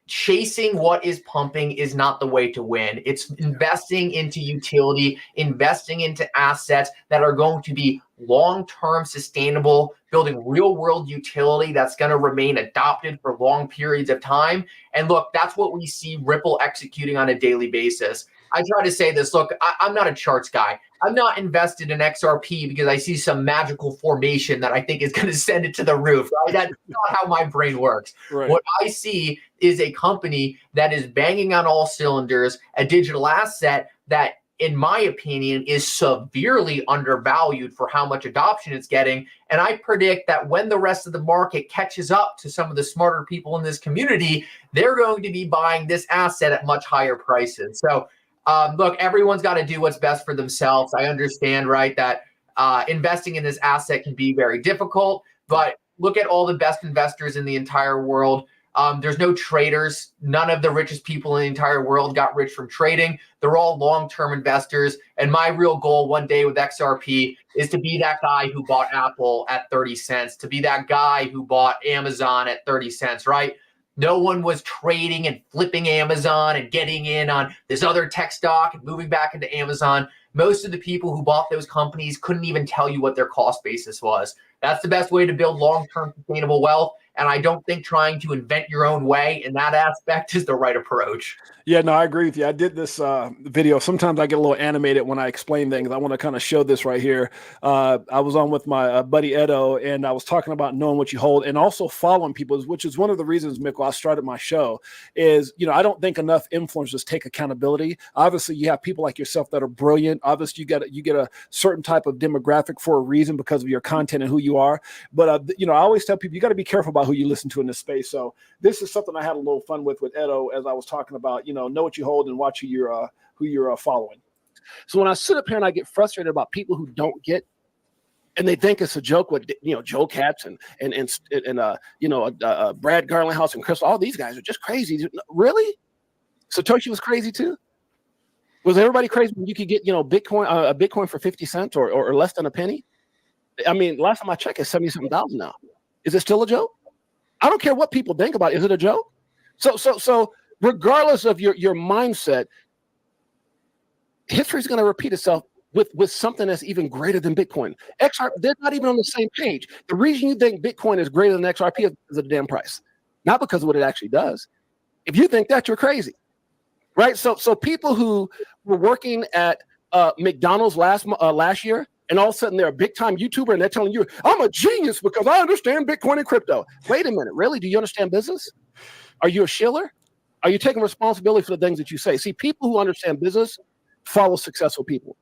Chasing what is pumping is not the way to win. It's investing into utility, investing into assets that are going to be long-term sustainable, building real-world utility that's going to remain adopted for long periods of time. And look, that's what we see Ripple executing on a daily basis. I try to say this, look, I'm not a charts guy. I'm not invested in XRP because I see some magical formation that I think is going to send it to the roof, right? That's not how my brain works. Right. What I see is a company that is banging on all cylinders, a digital asset that, in my opinion, is severely undervalued for how much adoption it's getting. And I predict that when the rest of the market catches up to some of the smarter people in this community, they're going to be buying this asset at much higher prices. So look, everyone's got to do what's best for themselves. I understand, right, that investing in this asset can be very difficult, but look at all the best investors in the entire world. There's no traders. None of the richest people in the entire world got rich from trading. They're all long-term investors. And my real goal one day with XRP is to be that guy who bought Apple at 30 cents, to be that guy who bought Amazon at 30 cents, right? No one was trading and flipping Amazon and getting in on this other tech stock and moving back into Amazon. Most of the people who bought those companies couldn't even tell you what their cost basis was. That's the best way to build long-term sustainable wealth. And I don't think trying to invent your own way in that aspect is the right approach. Yeah, no, I agree with you. I did this video. Sometimes I get a little animated when I explain things. I want to kind of show this right here. I was on with my buddy Edo, and I was talking about knowing what you hold and also following people, which is one of the reasons, Mickle, I started my show is, I don't think enough influencers take accountability. Obviously, you have people like yourself that are brilliant. Obviously, you get a certain type of demographic for a reason because of your content and who you are. But, I always tell people, you got to be careful about who you listen to in this space. So this is something I had a little fun with Edo as I was talking about, know what you hold and watch who you're following. So when I sit up here and I get frustrated about people who don't get, and they think it's a joke with Joe Katz and Brad Garlinghouse and Chris, all these guys are just crazy. Really? Satoshi was crazy too? Was everybody crazy when you could get Bitcoin a Bitcoin for 50 cents or less than a penny? I mean, last time I checked, it's 77,000 now. Is it still a joke? I don't care what people think about it. Is it a joke? So regardless of your mindset, history is going to repeat itself with something that's even greater than Bitcoin. XRP, they're not even on the same page. The reason you think Bitcoin is greater than XRP is because of the damn price, not because of what it actually does. If you think that, you're crazy, right? So people who were working at McDonald's last year, and all of a sudden they're a big time YouTuber, and they're telling you, "I'm a genius because I understand Bitcoin and crypto." Wait a minute, really? Do you understand business? Are you a shiller? Are you taking responsibility for the things that you say? See, people who understand business follow successful people,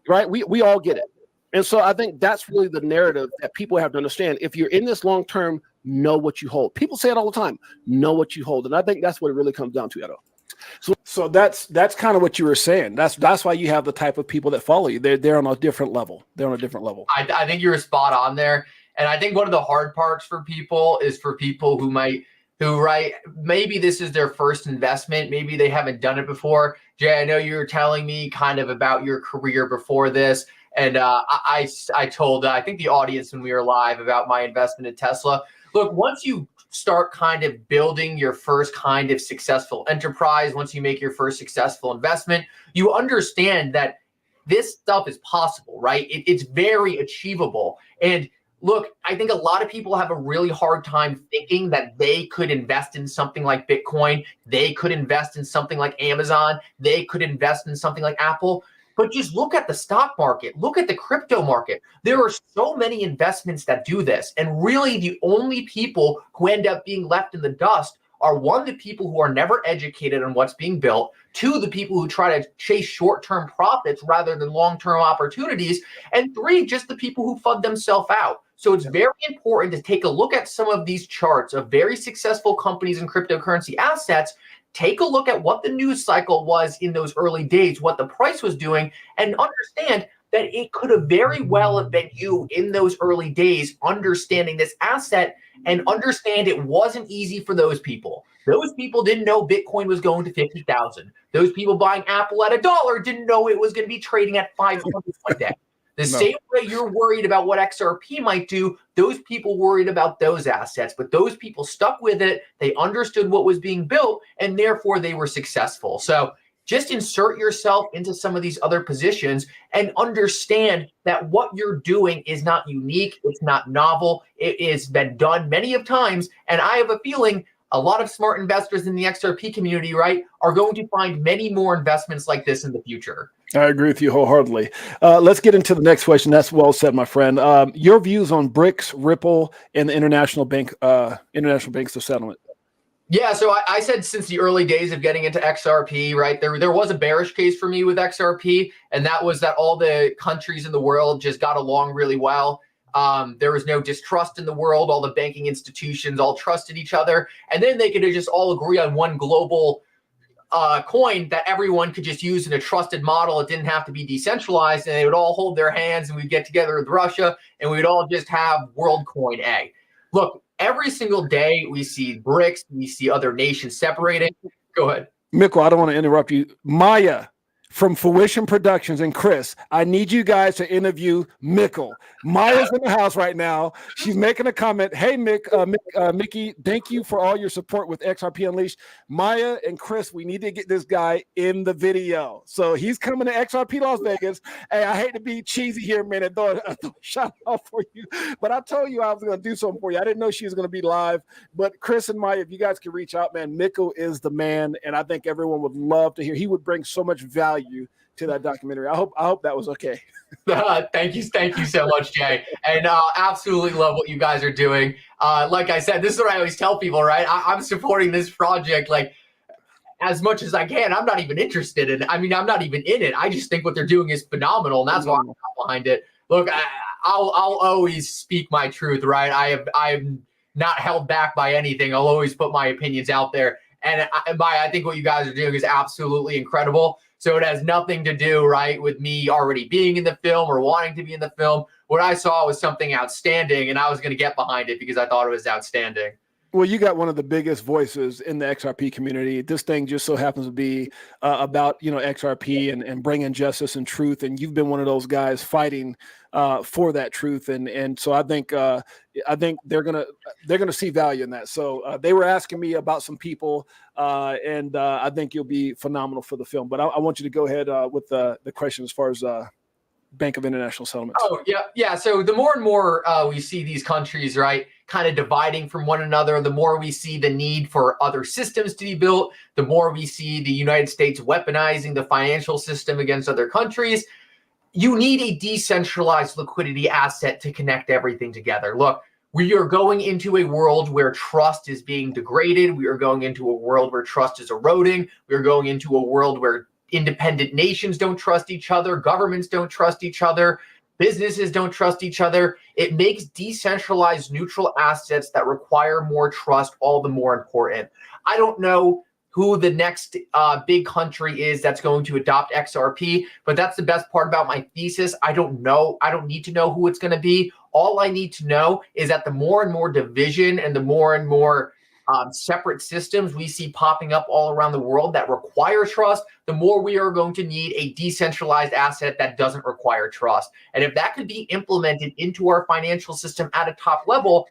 right? We all get it. And so I think that's really the narrative that people have to understand. If you're in this long term, know what you hold. People say it all the time, know what you hold. And I think that's what it really comes down to, Edo. So that's kind of what you were saying. That's why you have the type of people that follow you. They're on a different level. They're on a different level. I think you were spot on there. And I think one of the hard parts for people is for people who maybe this is their first investment. Maybe they haven't done it before. Jay, I know you were telling me kind of about your career before this. And I told, I think the audience when we were live about my investment in Tesla. Look, once you start kind of building your first kind of successful enterprise, once you make your first successful investment, you understand that this stuff is possible, right? It's very achievable. And look, I think a lot of people have a really hard time thinking that they could invest in something like Bitcoin. They could invest in something like Amazon. They could invest in something like Apple. But just look at the stock market. Look at the crypto market. There are so many investments that do this. And really, the only people who end up being left in the dust are, one, the people who are never educated on what's being built, two, the people who try to chase short-term profits rather than long-term opportunities, and three, just the people who fund themselves out. So it's very important to take a look at some of these charts of very successful companies and cryptocurrency assets. Take a look at what the news cycle was in those early days, what the price was doing, and understand that it could have very well have been you in those early days understanding this asset, and understand it wasn't easy for those people. Those people didn't know Bitcoin was going to 50,000. Those people buying Apple at $1 didn't know it was going to be trading at 500 one day. The same way you're worried about what XRP might do, those people worried about those assets, but those people stuck with it. They understood what was being built, and therefore they were successful. So just insert yourself into some of these other positions and understand that what you're doing is not unique. It's not novel. It has been done many of times. And I have a feeling a lot of smart investors in the XRP community, right, are going to find many more investments like this in the future. I agree with you wholeheartedly. Let's get into the next question. That's well said, my friend. Your views on BRICS, Ripple, and the international banks of settlement. Yeah, so I said since the early days of getting into XRP, right, there was a bearish case for me with XRP, and that was that all the countries in the world just got along really well. There was no distrust in the world. All the banking institutions all trusted each other, and then they could just all agree on one global coin that everyone could just use in a trusted model. It didn't have to be decentralized, and they would all hold their hands, and we'd get together with Russia, and we'd all just have World Coin A. Look, every single day we see BRICS, we see other nations separating. Go ahead. Mickle, I don't want to interrupt you. Maya from Fruition Productions and Chris, I need you guys to interview Mickle. Maya's in the house right now. She's making a comment. Hey, Mickey, thank you for all your support with XRP Unleashed. Maya and Chris, we need to get this guy in the video. So he's coming to XRP Las Vegas. Hey, I hate to be cheesy here, man, and throw a shout out for you, but I told you I was going to do something for you. I didn't know she was going to be live, but Chris and Maya, if you guys can reach out, man, Mickle is the man, and I think everyone would love to hear. He would bring so much value to that documentary. I hope that was okay. Thank you so much, Jay, and absolutely love what you guys are doing. Like I said, this is what I always tell people, right? I'm supporting this project like as much as I can. I'm not even interested in it. I mean, I'm not even in it. I just think what they're doing is phenomenal, and that's why I'm behind it. Look, I'll always speak my truth, right? I'm not held back by anything. I'll always put my opinions out there, and I think what you guys are doing is absolutely incredible. So it has nothing to do, right, with me already being in the film or wanting to be in the film. What I saw was something outstanding, and I was going to get behind it because I thought it was outstanding. Well, you got one of the biggest voices in the XRP community. This thing just so happens to be about, XRP and bringing justice and truth. And you've been one of those guys fighting for that truth. And so I think they're gonna see value in that. So they were asking me about some people, and I think you'll be phenomenal for the film. But I want you to go ahead with the question as far as Bank of International Settlements. Oh, yeah. So the more and more we see these countries, right, kind of dividing from one another, the more we see the need for other systems to be built, the more we see the United States weaponizing the financial system against other countries. You need a decentralized liquidity asset to connect everything together. Look, we are going into a world where trust is being degraded. We are going into a world where trust is eroding. We are going into a world where independent nations don't trust each other. Governments don't trust each other. Businesses don't trust each other. It makes decentralized neutral assets that require more trust all the more important. I don't know who the next big country is that's going to adopt XRP, but that's the best part about my thesis. I don't know. I don't need to know who it's going to be. All I need to know is that the more and more division and the more and more separate systems we see popping up all around the world that require trust, the more we are going to need a decentralized asset that doesn't require trust. And if that could be implemented into our financial system at a top level,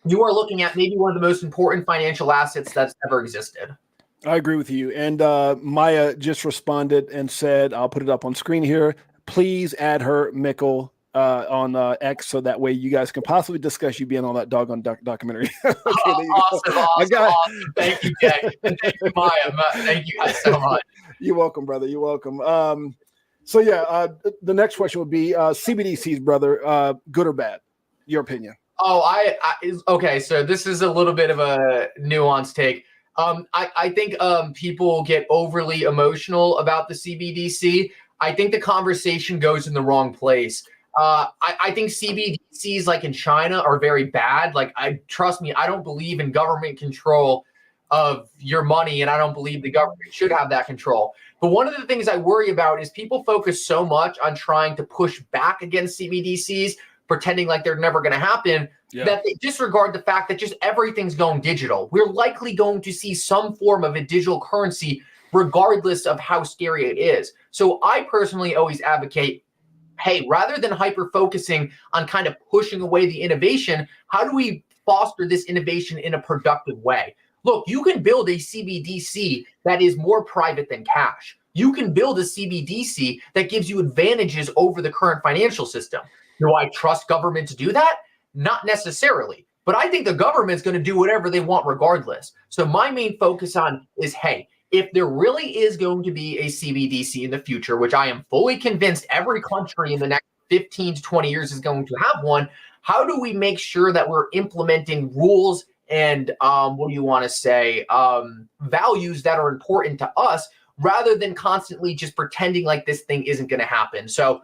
you are looking at maybe one of the most important financial assets that's ever existed. I agree with you. And Maya just responded and said, I'll put it up on screen here. Please add her, Mickle, on X, so that way you guys can possibly discuss you being on that doggone documentary. Okay, awesome. Thank you, Jay. And thank you, Maya. Thank you guys so much. You're welcome, brother. You're welcome. So yeah, the next question would be CBDCs, brother, good or bad? Your opinion? Oh, okay. So this is a little bit of a nuanced take. I think people get overly emotional about the CBDC. I think the conversation goes in the wrong place. I think CBDCs, like in China, are very bad. Like, trust me, I don't believe in government control of your money, and I don't believe the government should have that control. But one of the things I worry about is people focus so much on trying to push back against CBDCs, pretending like they're never going to happen, that they disregard the fact that just everything's going digital. We're likely going to see some form of a digital currency, regardless of how scary it is. So I personally always advocate, hey, rather than hyper-focusing on kind of pushing away the innovation, how do we foster this innovation in a productive way? Look, you can build a CBDC that is more private than cash. You can build a CBDC that gives you advantages over the current financial system. Do I trust government to do that? Not necessarily. But I think the government's going to do whatever they want regardless. So my main focus on is, hey, if there really is going to be a CBDC in the future, which I am fully convinced every country in the next 15 to 20 years is going to have one, how do we make sure that we're implementing rules and what do you want to say, values that are important to us, rather than constantly just pretending like this thing isn't going to happen? So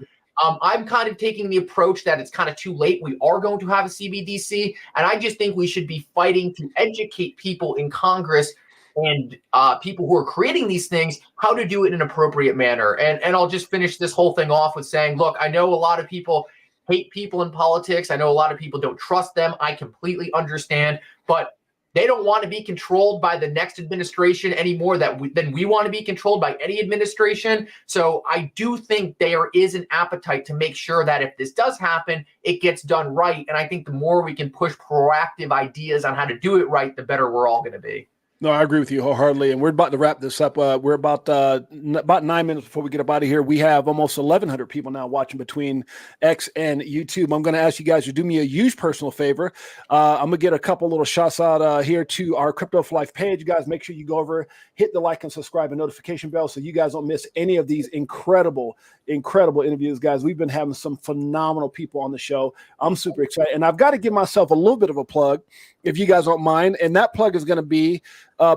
I'm kind of taking the approach that it's kind of too late. We are going to have a CBDC, and I just think we should be fighting to educate people in Congress and people who are creating these things how to do it in an appropriate manner. And I'll just finish this whole thing off with saying, look, I know a lot of people hate people in politics. I know a lot of people don't trust them. I completely understand, but they don't want to be controlled by the next administration any more than we want to be controlled by any administration. So I do think there is an appetite to make sure that if this does happen, it gets done right. And I think the more we can push proactive ideas on how to do it right, the better we're all going to be. No, I agree with you wholeheartedly, and we're about to wrap this up. We're about 9 minutes before we get up out of here. We have almost 1,100 people now watching between X and YouTube. I'm going to ask you guys to do me a huge personal favor. I'm going to get a couple little shots out here to our Crypto4Life page. You guys, make sure you go over, hit the like and subscribe and notification bell so you guys don't miss any of these incredible interviews, guys. We've been having some phenomenal people on the show. I'm super excited, and I've got to give myself a little bit of a plug, if you guys don't mind, and that plug is going to be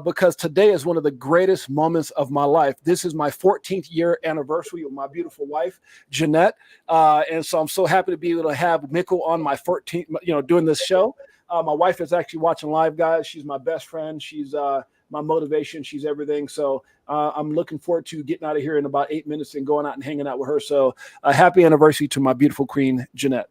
because today is one of the greatest moments of my life. This is my 14th year anniversary with my beautiful wife, Jeanette. And so I'm so happy to be able to have Mickle on my 14th, doing this show. My wife is actually watching live, guys. She's my best friend. She's my motivation. She's everything. So I'm looking forward to getting out of here in about 8 minutes and going out and hanging out with her. So a happy anniversary to my beautiful queen, Jeanette.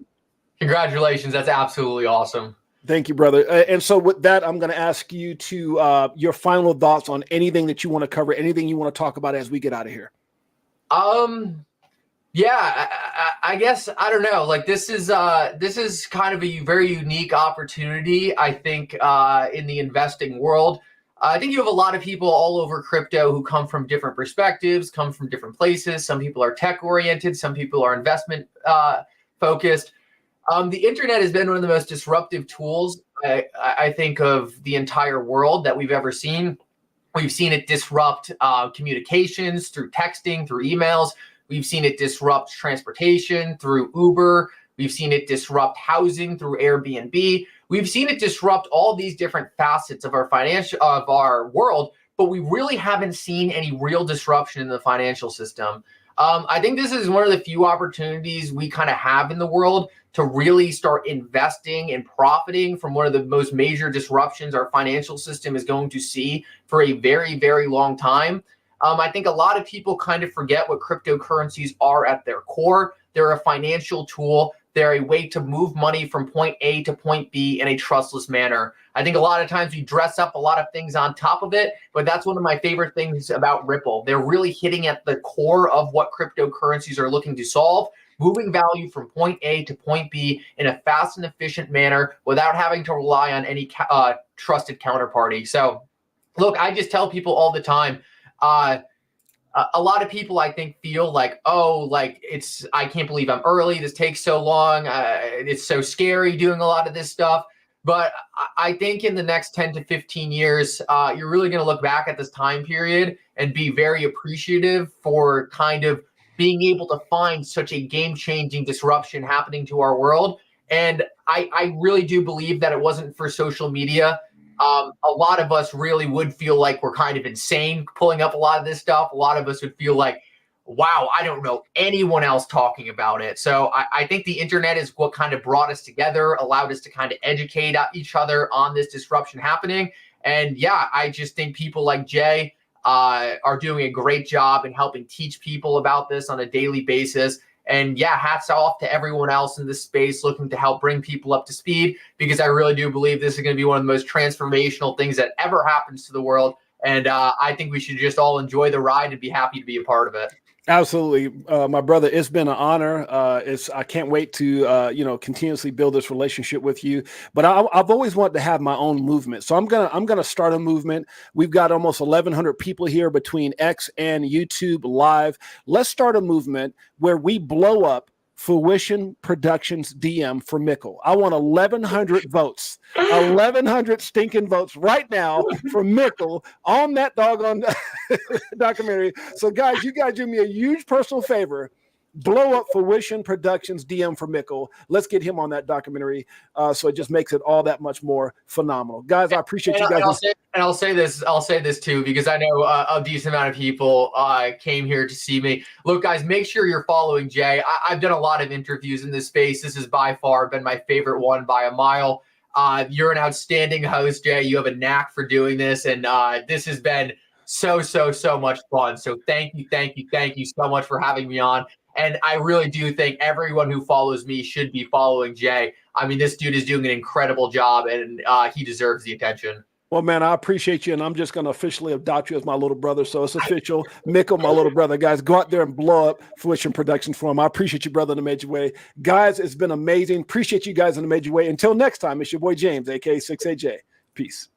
Congratulations. That's absolutely awesome. Thank you, brother. And so with that, I'm going to ask you to your final thoughts on anything that you want to cover, anything you want to talk about as we get out of here. Yeah, I guess, I don't know. Like this is kind of a very unique opportunity, I think, in the investing world. I think you have a lot of people all over crypto who come from different perspectives, come from different places. Some people are tech oriented. Some people are investment focused. The internet has been one of the most disruptive tools, I think, of the entire world that we've ever seen. We've seen it disrupt communications through texting, through emails. We've seen it disrupt transportation through Uber. We've seen it disrupt housing through Airbnb. We've seen it disrupt all these different facets of our world, but we really haven't seen any real disruption in the financial system. I think this is one of the few opportunities we kind of have in the world to really start investing and profiting from one of the most major disruptions our financial system is going to see for a very, very long time. I think a lot of people kind of forget what cryptocurrencies are at their core. They're a financial tool. They're a way to move money from point A to point B in a trustless manner. I think a lot of times we dress up a lot of things on top of it, but that's one of my favorite things about Ripple. They're really hitting at the core of what cryptocurrencies are looking to solve, moving value from point A to point B in a fast and efficient manner without having to rely on any trusted counterparty. So look, I just tell people all the time, a lot of people, I think, feel like, I can't believe I'm early. This takes so long. It's so scary doing a lot of this stuff. But I think in the next 10 to 15 years, you're really going to look back at this time period and be very appreciative for kind of being able to find such a game-changing disruption happening to our world. And I really do believe that it wasn't for social media. A lot of us really would feel like we're kind of insane pulling up a lot of this stuff. A lot of us would feel like, wow, I don't know anyone else talking about it. So I think the internet is what kind of brought us together, allowed us to kind of educate each other on this disruption happening. And yeah, I just think people like Jay are doing a great job in helping teach people about this on a daily basis. And yeah, hats off to everyone else in this space looking to help bring people up to speed, because I really do believe this is going to be one of the most transformational things that ever happens to the world. And I think we should just all enjoy the ride and be happy to be a part of it. Absolutely. My brother, it's been an honor. I can't wait to, continuously build this relationship with you, but I've always wanted to have my own movement. So I'm going to start a movement. We've got almost 1,100 people here between X and YouTube live. Let's start a movement where we blow up Fruition Productions DM for Mickle. I want 1,100 votes, 1,100 stinking votes right now for Mickle on that doggone documentary. So guys, you guys do me a huge personal favor. Blow up Fruition Productions DM for Mickle. Let's get him on that documentary. So it just makes it all that much more phenomenal. Guys, I appreciate you guys. I'll say this too, because I know a decent amount of people came here to see me. Look, guys, make sure you're following Jay. I've done a lot of interviews in this space. This has by far been my favorite one by a mile. You're an outstanding host, Jay. You have a knack for doing this. And this has been so much fun. So thank you so much for having me on. And I really do think everyone who follows me should be following Jay. I mean, this dude is doing an incredible job, and he deserves the attention. Well, man, I appreciate you, and I'm just going to officially adopt you as my little brother, so it's official. Mickle, my little brother. Guys, go out there and blow up Fruition Productions for him. I appreciate you, brother, in a major way. Guys, it's been amazing. Appreciate you guys in a major way. Until next time, it's your boy James, a.k.a. 6AJ. Peace.